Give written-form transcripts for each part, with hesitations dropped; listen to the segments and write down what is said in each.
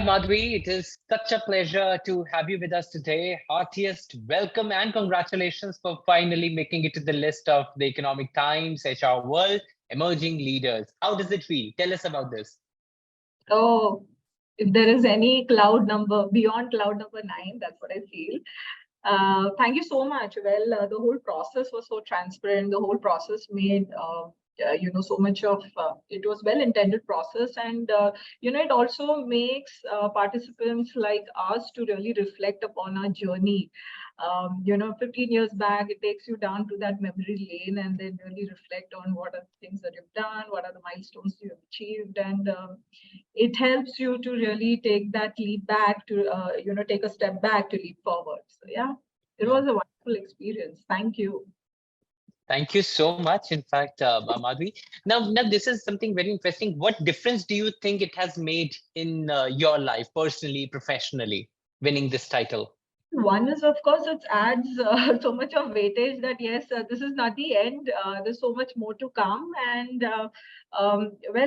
Madhvi. It is such a pleasure to have you with us today. Heartiest welcome and congratulations for finally making it to the list of the Economic Times HR World Emerging Leaders. How does it feel? Tell us about this. Oh, if there is any cloud number beyond cloud number 9, that's what I feel. Thank you so much. Well, the whole process was so transparent. The whole process made so much of it was well-intended process, and it also makes participants like us to really reflect upon our journey. 15 years back, it takes you down to that memory lane, and then really reflect on what are the things that you've done, what are the milestones you've achieved, and it helps you to really take that leap back to take a step back to leap forward. So yeah, it was a wonderful experience. Thank you. Thank you so much. In fact, Madhvi. Now, this is something very interesting. What difference do you think it has made in your life, personally, professionally, winning this title? One is, of course, it adds so much of weightage that yes, this is not the end. There's so much more to come, and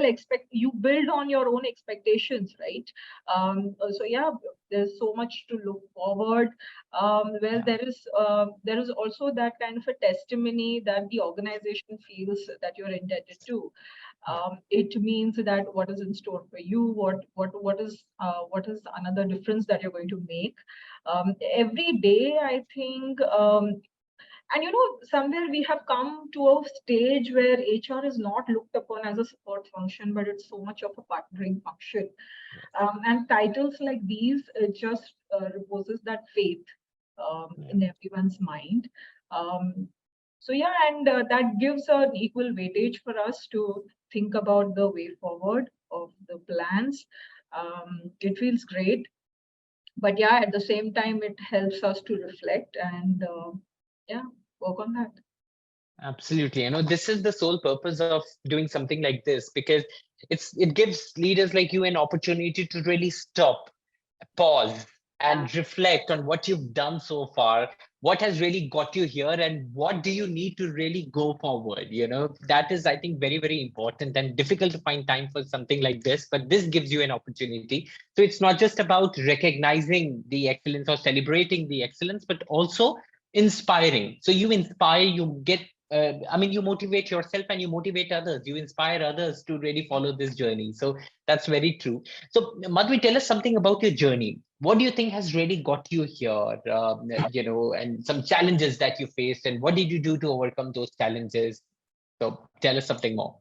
expect you build on your own expectations, right? So yeah, there's so much to look forward. There is also that kind of a testimony that the organization feels that you're indebted to. It means that what is in store for you, what is another difference that you're going to make every day, I think. And somewhere we have come to a stage where HR is not looked upon as a support function, but it's so much of a partnering function. And titles like these just reposes that faith in everyone's mind. So yeah, and that gives an equal weightage for us to think about the way forward of the plans. It feels great, but yeah, at the same time, it helps us to reflect and work on that. Absolutely. This is the sole purpose of doing something like this, because it gives leaders like you an opportunity to really stop, pause, and reflect on what you've done so far, what has really got you here, and what do you need to really go forward. That is, I think, very, very important and difficult to find time for something like this, but this gives you an opportunity. So it's not just about recognizing the excellence or celebrating the excellence, but also inspiring. So you inspire, you get you motivate yourself and you motivate others. You inspire others to really follow this journey. So that's very true. So Madhvi, tell us something about your journey. What do you think has really got you here? And some challenges that you faced, and what did you do to overcome those challenges? So tell us something more.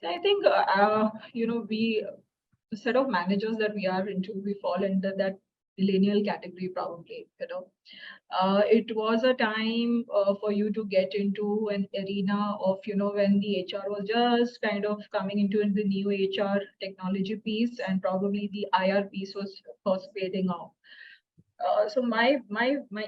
I think the set of managers that we are into, we fall into that millennial category probably. It was a time for you to get into an arena of when the HR was just kind of coming into the new HR technology piece, and probably the IR piece was first fading off. So my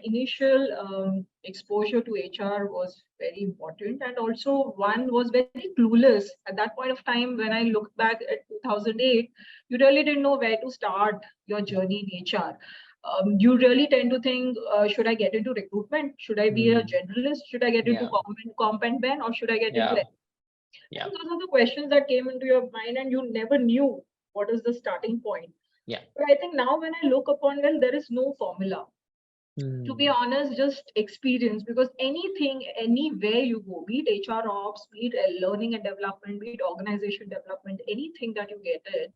initial exposure to HR was very important, and also one was very clueless at that point of time. When I look back at 2008, you really didn't know where to start your journey in HR. You really tend to think, should I get into recruitment? Should I be a generalist? Should I get into comp and ben, or should I get into it? So those are the questions that came into your mind, and you never knew what is the starting point. But I think now when I look upon, well, there is no formula. To be honest, just experience, because anything, anywhere you go, be it HR ops, be it learning and development, be it organization development, anything that you get it,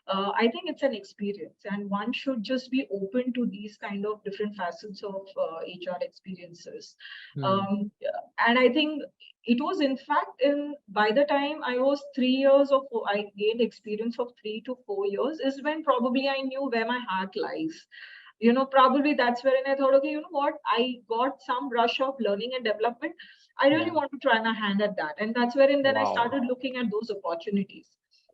I think it's an experience, and one should just be open to these kind of different facets of HR experiences. And I think it was, in fact, by the time I was 3 years of, I gained experience of 3 to 4 years, is when probably I knew where my heart lies. Probably that's wherein I thought, okay, you know what, I got some rush of learning and development. I really want to try my hand at that. And that's wherein then I started looking at those opportunities.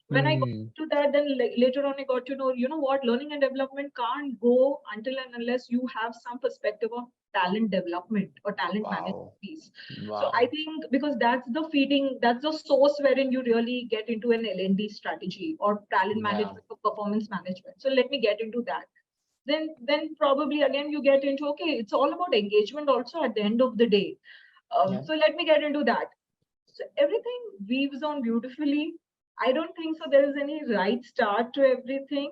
When I got to that, then later on, I got to know, what, learning and development can't go until and unless you have some perspective of talent development or talent management piece. So I think because that's the feeding, that's the source wherein you really get into an L&D strategy or talent management or performance management. So let me get into that. Then probably again you get into, okay, it's all about engagement also at the end of the day. So let me get into that. So everything weaves on beautifully. I don't think so there is any right start to everything.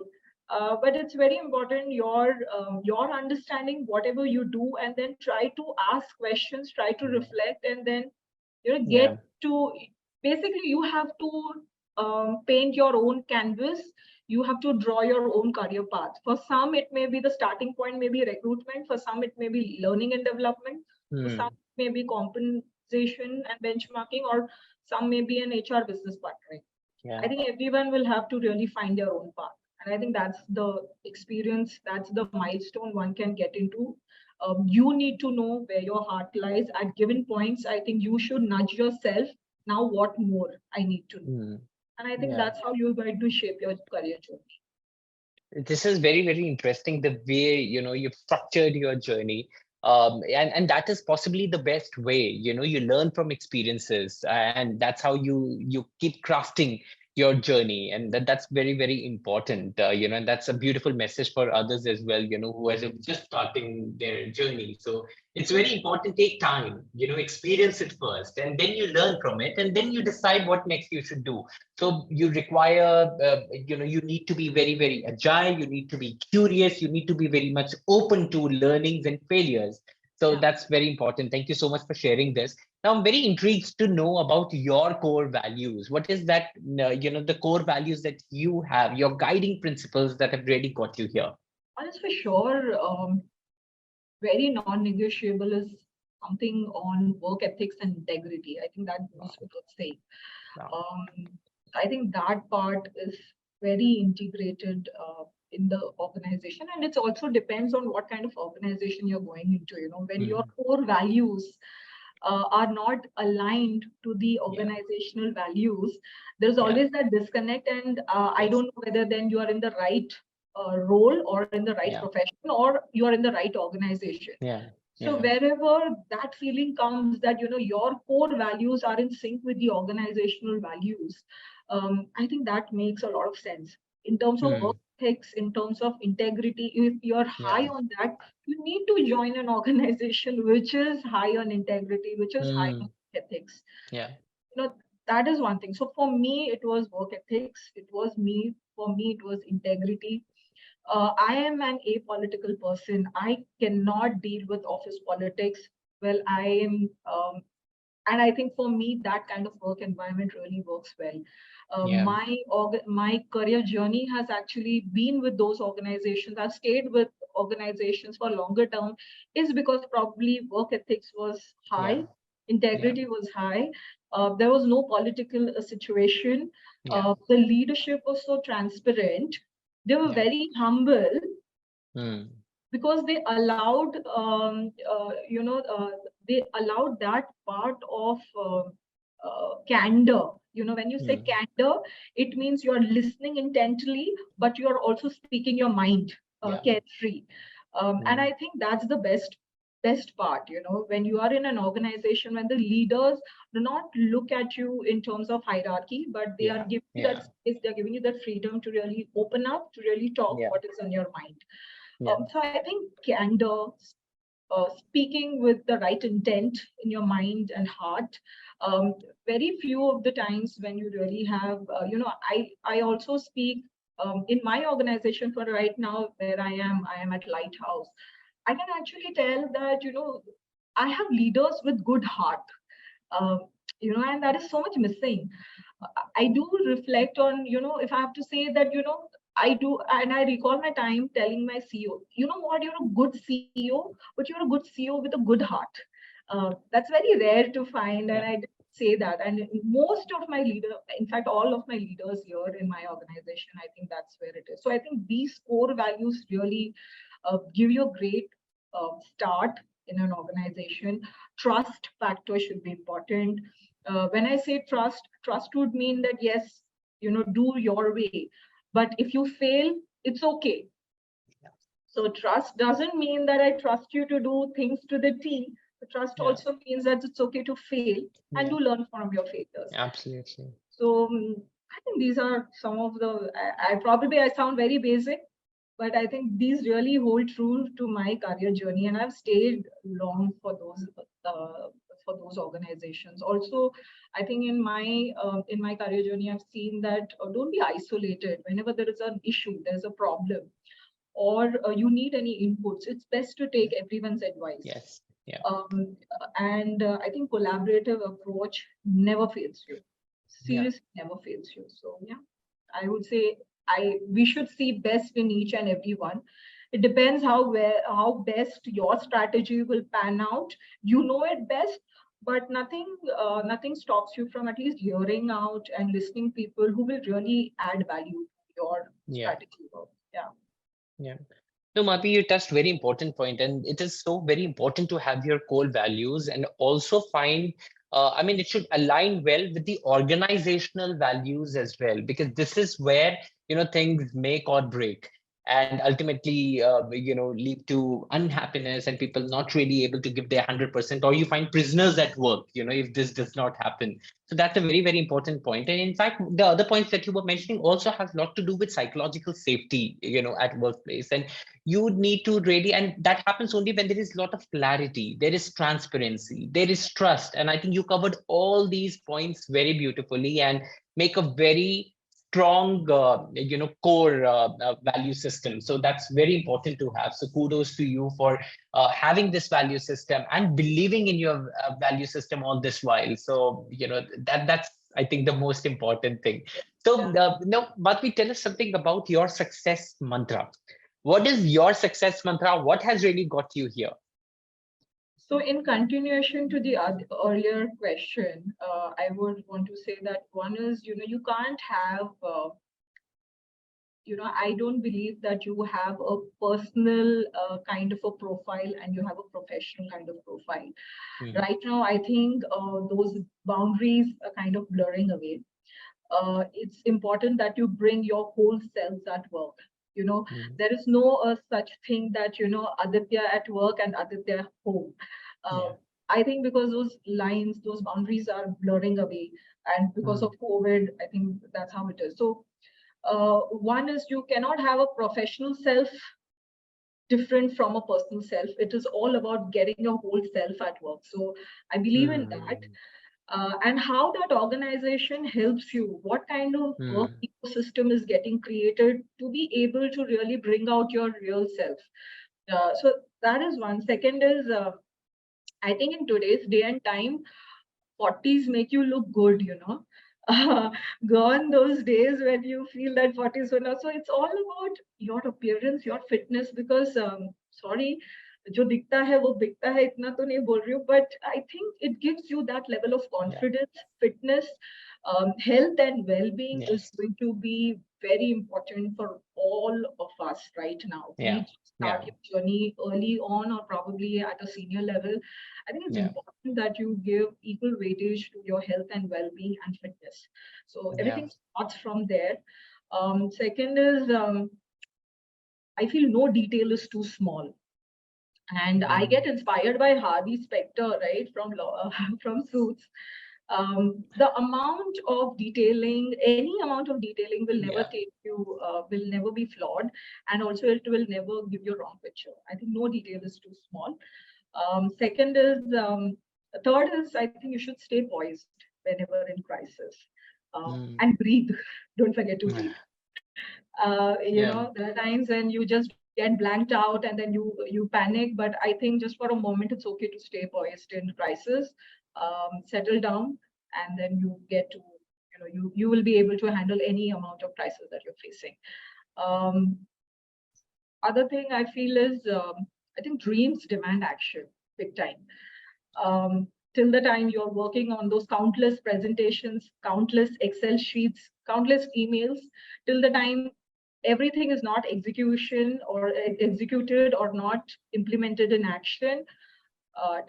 But it's very important your understanding whatever you do, and then try to ask questions, try to reflect, and then get Yeah. to, basically you have to paint your own canvas. You have to draw your own career path. For some it may be the starting point, maybe recruitment. For some it may be learning and development. For some Hmm. it may be compensation and benchmarking, or some may be an HR business partnering. I Yeah. think everyone will have to really find their own path. And I think that's the experience, that's the milestone one can get into. You need to know where your heart lies at given points. I think you should nudge yourself. Now, what more I need to know? Hmm. And I think Yeah. that's how you're going to shape your career journey. This is very, very interesting, the way you've structured your journey. And that is possibly the best way. You learn from experiences, and that's how you keep crafting your journey, and that's very, very important. And that's a beautiful message for others as well, who are just starting their journey. So it's very important, take time, experience it first, and then you learn from it, and then you decide what next you should do. So you require, you need to be very, very agile. You need to be curious. You need to be very much open to learnings and failures. So Yeah. that's very important. Thank you so much for sharing this. Now I'm very intrigued to know about your core values. What is that, the core values that you have, your guiding principles that have really got you here? Honest for sure, very non-negotiable is something on work ethics and integrity. I think that goes Wow. without saying. Wow. Um, I think that part is very integrated in the organization, and it also depends on what kind of organization you're going into. When your Mm, core values are not aligned to the yeah. organizational values, there's Yeah. always that disconnect, and I Yes. don't know whether then you are in the right role or in the right Yeah. profession, or you are in the right organization. Yeah. So Yeah. wherever that feeling comes that your core values are in sync with the organizational values, I think that makes a lot of sense in terms of work Mm, ethics, in terms of integrity. If you're high yeah. on that, you need to join an organization which is high on integrity, which is high on Mm, ethics. yeah. You know that is one thing. So for me, it was work ethics. It was me. For me, it was integrity. I am an apolitical person. I cannot deal with office politics. Well, I am, and I think for me, that kind of work environment really works well. Yeah. My career journey has actually been with those organizations. I've stayed with organizations for longer term, is because probably work ethics was high, Yeah. Yeah. integrity was high. There was no political situation. Yeah. The leadership was so transparent. They were Yeah. very humble, Mm, because they allowed that part of candor. When you say mm, candor, it means you're listening intently, but you're also speaking your mind yeah. carefree. And Mm, I think that's the best part. When you are in an organization, when the leaders do not look at you in terms of hierarchy, but they are yeah. giving you that Yeah. space, they're giving you that freedom to really open up, to really talk Yeah. what is on your mind. Yeah. So I think candor, speaking with the right intent in your mind and heart. Very few of the times when you really have, I also speak in my organization for right now where I am at Lighthouse. I can actually tell that, I have leaders with good heart, uh, and that is so much missing. I do reflect on, if I have to say that, I do, and I recall my time telling my CEO, you know what, you're a good CEO, but you're a good CEO with a good heart. That's very rare to find, and Yeah. I did say that. And most of my leader, in fact, all of my leaders here in my organization, I think that's where it is. So I think these core values really give you a great start in an organization. Trust factor should be important. When I say trust would mean that yes, do your way, but if you fail, it's okay. So trust doesn't mean that I trust you to do things to the T. The trust Yeah. also means that it's okay to fail and Yeah. to learn from your failures. Absolutely. So I think these are some of the. I sound very basic, but I think these really hold true to my career journey, and I've stayed long for those for those organizations. Also, I think in my career journey, I've seen that don't be isolated. Whenever there is an issue, there's a problem, or you need any inputs, it's best to take everyone's advice. Yes. Yeah. And I think collaborative approach never fails you. Yeah. Seriously, never fails you. So yeah, I would say we should see best in each and every one. It depends how best your strategy will pan out. You know it best, but nothing stops you from at least hearing out and listening people who will really add value to your Yeah. strategy work. Yeah. Yeah. No, Madhavi, you touched very important point, and it is so very important to have your core values and also find. I mean, it should align well with the organizational values as well, because this is where things make or break, and ultimately, lead to unhappiness and people not really able to give their 100%, or you find prisoners at work. If this does not happen. So that's a very, very important point. And in fact, the other points that you were mentioning also have a lot to do with psychological safety, at workplace. And you would need to really, and that happens only when there is a lot of clarity, there is transparency, there is trust. And I think you covered all these points very beautifully and make a very strong core value system. So that's very important to have. So kudos to you for having this value system and believing in your value system all this while. So that's, I think, the most important thing. So now, Madhavi, tell us something about your success mantra. What is your success mantra? What has really got you here? So in continuation to the earlier question, I would want to say that one is, you can't have, I don't believe that you have a personal kind of a profile and you have a professional kind of profile. Right now, I think those boundaries are kind of blurring away. It's important that you bring your whole selves at work. There is no such thing that, Aditya at work and Aditya at home. Yeah. I think because those lines, those boundaries are blurring away. And because of COVID, I think that's how it is. So one is you cannot have a professional self different from a personal self. It is all about getting your whole self at work. So I believe in that. And how that organization helps you, what kind of work ecosystem is getting created to be able to really bring out your real self. So that is one. Second is, I think in today's day and time, 40s make you look good, Gone those days when you feel that 40s were not. So it's all about your appearance, your fitness, because sorry, जो दिखता है वो बिकता है, इतना तो नहीं बोल रही हूँ, but I think it gives you that level of confidence, fitness, health and well-being is going to be very important for all of us right now. Be it start your journey early on or probably at a senior level. I think it's important that you give equal weightage to your health and well-being and fitness. So everything starts from there. Second is, I feel no detail is too small. And I get inspired by Harvey Specter, right, from from Suits. The amount of detailing, any amount of detailing will never take you, will never be flawed. And also it will never give you a wrong picture. I think no detail is too small. Second is, third is, I think you should stay poised whenever in crisis and breathe. Don't forget to breathe. There are times when you just get blanked out and then you panic. But I think just for a moment, it's okay to stay poised in crisis, settle down, and then you get to, you will be able to handle any amount of crisis that you're facing. Other thing I feel is, I think dreams demand action big time. Till the time you're working on those countless presentations, countless Excel sheets, countless emails, till the time everything is not executed or not implemented in action,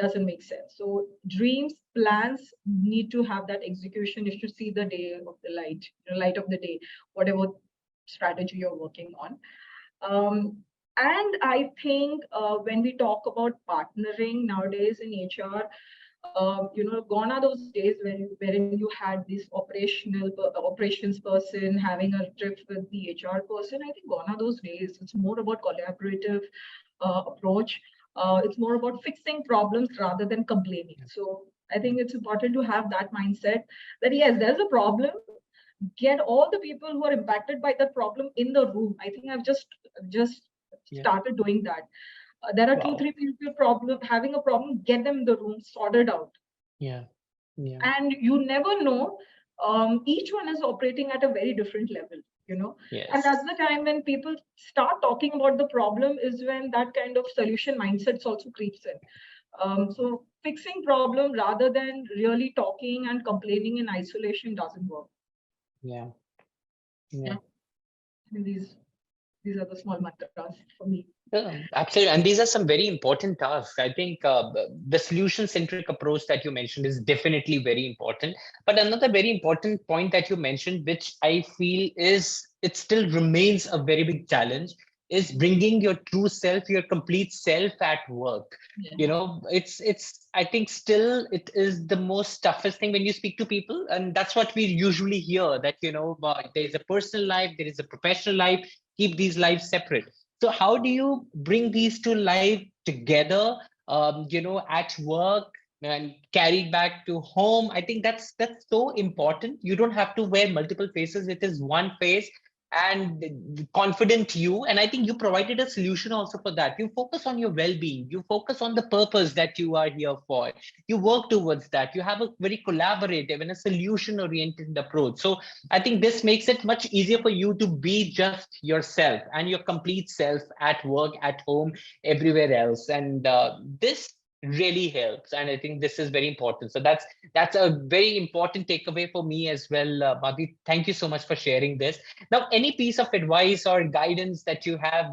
doesn't make sense. So dreams, plans need to have that execution. You should see the day of the light, light of the day, whatever strategy you're working on. And I think when we talk about partnering nowadays in HR, gone are those days wherein you had this operations person having a trip with the HR person. I think gone are those days. It's more about collaborative approach. It's more about fixing problems rather than complaining. So I think it's important to have that mindset that yes, there's a problem. Get all the people who are impacted by that problem in the room. I think I've just Yeah. started doing that. There are two, Wow. three people having a problem. Get them in the room, sort it out. Yeah. Yeah. And you never know. Each one is operating at a very different level, and Yes. that's the time when people start talking about the problem, is when that kind of solution mindsets also creeps in. So fixing problem rather than really talking and complaining in isolation doesn't work. Yeah. Yeah. Yeah. And these are the small mantras for me. Yeah, absolutely. And these are some very important tasks. I think the solution-centric approach that you mentioned is definitely very important. But another very important point that you mentioned, which I feel it still remains a very big challenge, is bringing your true self, your complete self at work. Yeah. It's I think still it is the most toughest thing when you speak to people, and that's what we usually hear, that there is a personal life, there is a professional life, keep these lives separate. So how do you bring these two lives together, at work and carried back to home? I think that's so important. You don't have to wear multiple faces. It is one face and confident you. And I think you provided a solution also for that. You focus on your well-being. You focus on the purpose that you are here for. You work towards that. You have a very collaborative and a solution-oriented approach. So I think this makes it much easier for you to be just yourself and your complete self at work, at home, everywhere else. And this really helps. And I think this is very important. So that's a very important takeaway for me as well, Madhavi. Thank you so much for sharing this. Now, any piece of advice or guidance that you have,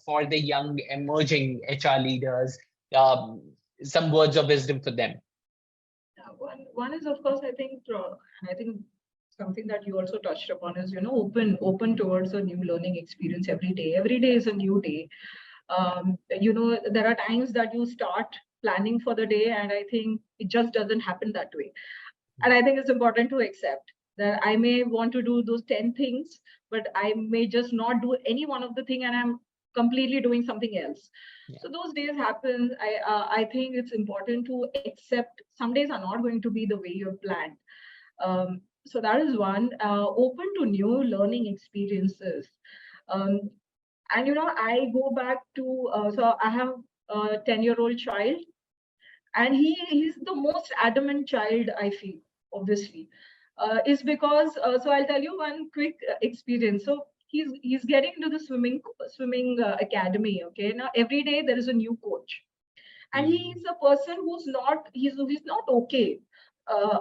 for the young emerging HR leaders, um, some words of wisdom for them? One is, of course, I think something that you also touched upon is, open towards a new learning experience every day. Every day is a new day. There are times that you start planning for the day, and I think it just doesn't happen that way. And I think it's important to accept that I may want to do those 10 things, but I may just not do any one of the thing, and I'm completely doing something else. Yeah. So those days happen. I think it's important to accept some days are not going to be the way you've planned. So that is one. Open to new learning experiences. Um, and I go back to so I have a 10-year-old child, and he's the most adamant child, I feel, obviously, is because so I'll tell you one quick experience. So he's getting into the swimming academy. Okay, now every day there is a new coach, and he's a person who's not he's not okay.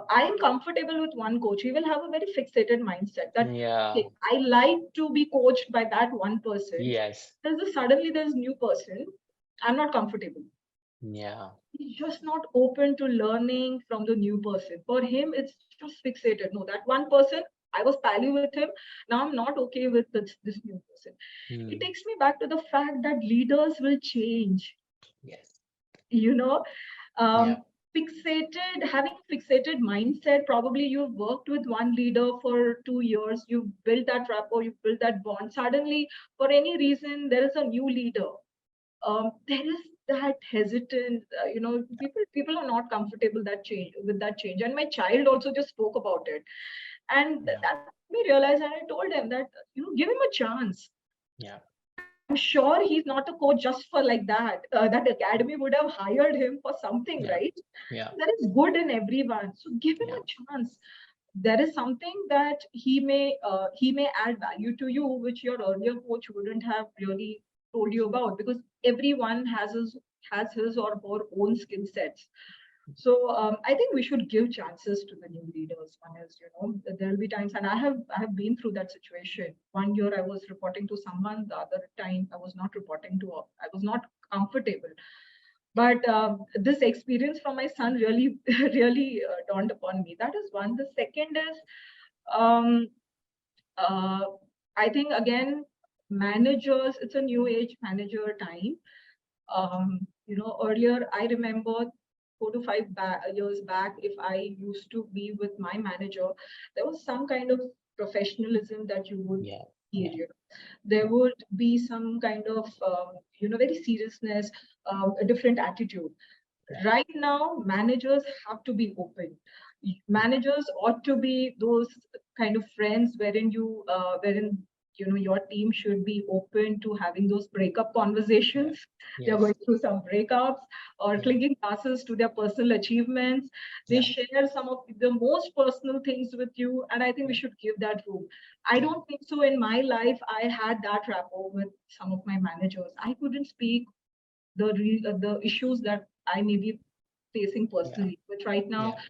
I'm comfortable with one coach. He will have a very fixated mindset that, Yeah. okay, I like to be coached by that one person. Yes. Suddenly there's new person. I'm not comfortable. Yeah. He's just not open to learning from the new person. For him, it's just fixated. No, that one person, I was pally with him. Now I'm not okay with this new person. It Hmm. takes me back to the fact that leaders will change. Yes. You know, Yeah. having fixated mindset. Probably you've worked with one leader for 2 years. You've built that rapport. You've built that bond. Suddenly, for any reason, there is a new leader. There is that hesitant, people are not comfortable that change, and my child also just spoke about it, and Yeah. that made me realize, and I told him that, give him a chance. Yeah. I'm sure he's not a coach just for like that. That academy would have hired him for something, Yeah. right? Yeah. There is good in everyone, so give him Yeah. a chance. There is something that he may add value to you, which your earlier coach wouldn't have really told you about, because everyone has his or her own skill sets. So I think we should give chances to the new leaders. One is, there'll be times, and I have been through that situation. One year I was reporting to someone, the other time I was not reporting to. I was not comfortable. But this experience from my son really, really dawned upon me. That is one. The second is, um, uh, I think again, managers. It's a new age manager time. Earlier I remember 4 to 5 years back, if I used to be with my manager, there was some kind of professionalism that you would Yeah. need. Yeah. There would be some kind of, very seriousness, a different attitude. right now, managers have to be open. Managers ought to be those kind of friends wherein your team should be open to having those breakup conversations. They're Yes. going through some breakups or Yeah. clicking classes to their personal achievements. They Yeah. share some of the most personal things with you, and I think we Yeah. should give that room. I don't think so. In my life, I had that rapport with some of my managers. I couldn't speak the issues that I may be facing Yeah. personally. But right now, Yeah.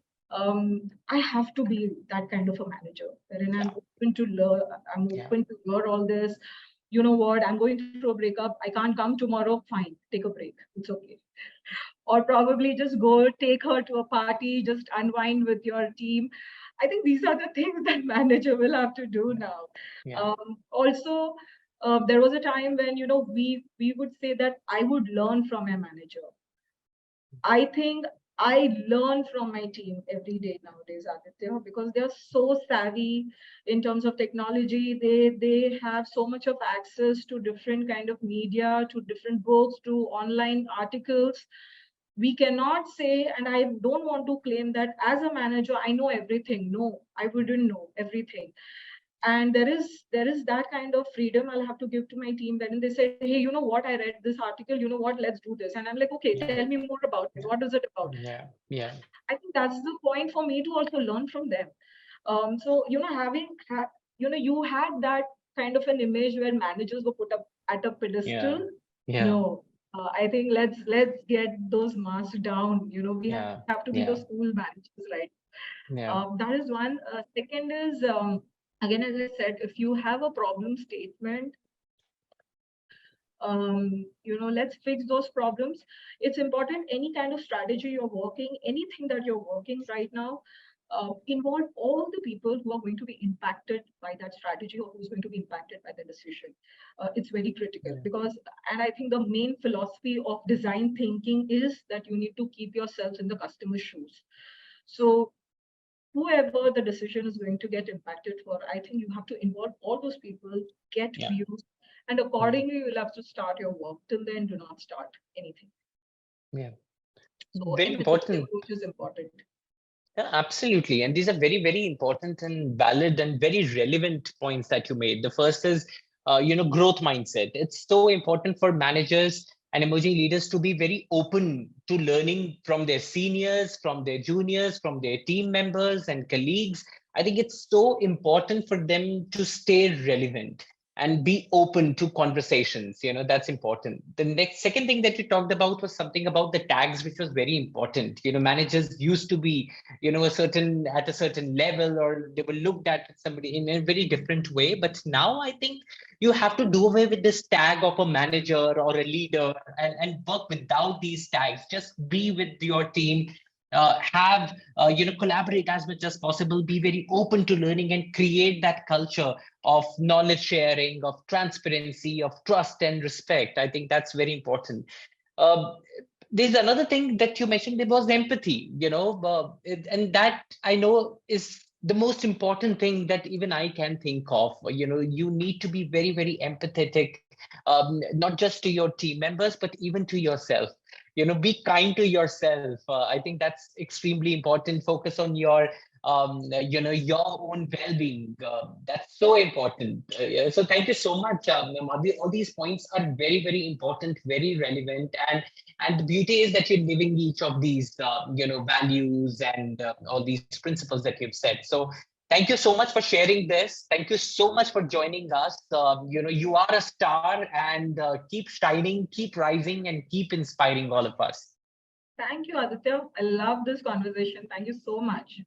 I have to be that kind of a manager, wherein I'm Yeah. open to learn, I'm Yeah. open to hear all this. You know what? I'm going through a breakup. I can't come tomorrow. Fine, take a break. It's okay. Or probably just go take her to a party, just unwind with your team. I think these are the things that manager will have to do Yeah. now. Yeah. Also, there was a time when we would say that I would learn from a manager. I think I learn from my team every day nowadays, Aditya, because they're so savvy in terms of technology. They have so much of access to different kind of media, to different books, to online articles. We cannot say, and I don't want to claim that as a manager I know everything. No, I wouldn't know everything. And there is that kind of freedom I'll have to give to my team when they say, hey, you know what, I read this article, you know what, let's do this. And I'm like, okay, Yeah. tell me more about it. What is it about? Yeah. Yeah. I think that's the point for me to also learn from them. So you had that kind of an image where managers were put up at a Yeah. pedestal. Yeah. No, I think let's get those masks down. We have to Yeah. be those Yeah. cool managers, right? Yeah. That is one. Second is, again, as I said, if you have a problem statement, let's fix those problems. It's important. Any kind of strategy you're working, anything that you're working right now, involve all the people who are going to be impacted by that strategy or who's going to be impacted by the decision. It's very critical Yeah. because, and I think the main philosophy of design thinking is that you need to keep yourselves in the customer's shoes. So whoever the decision is going to get impacted for, I think you have to involve all those people, get Yeah. views, and Yeah. accordingly, you'll have to start your work. Till then, do not start anything. Yeah. So, Very empathy important. approach is important. Yeah, absolutely. And these are very, very important and valid and very relevant points that you made. The first is, growth mindset. It's so important for managers and emerging leaders to be very open to learning from their seniors, from their juniors, from their team members and colleagues. I think it's so important for them to stay relevant and be open to conversations. That's important. The next second thing that you talked about was something about the tags, which was very important. Managers used to be at a certain level, or they were looked at somebody in a very different way. But now I think you have to do away with this tag of a manager or a leader, and work without these tags. Just be with your team, have collaborate as much as possible, be very open to learning, and create that culture of knowledge sharing, of transparency, of trust and respect. I think that's very important. um, there's another thing that you mentioned. There was empathy, and that I know is the most important thing that even I can think of. You need to be very, very empathetic, not just to your team members, but even to yourself. Be kind to yourself. I think that's extremely important. Focus on your own well-being. That's so important. Yeah, so thank you so much, Madhavi. All these points are very, very important, very relevant, and the beauty is that you're living each of these values and all these principles that you've said. So thank you so much for sharing this. Thank you so much for joining us. You are a star, and keep shining, keep rising, and keep inspiring all of us. Thank you, Aditya. I love this conversation. Thank you so much.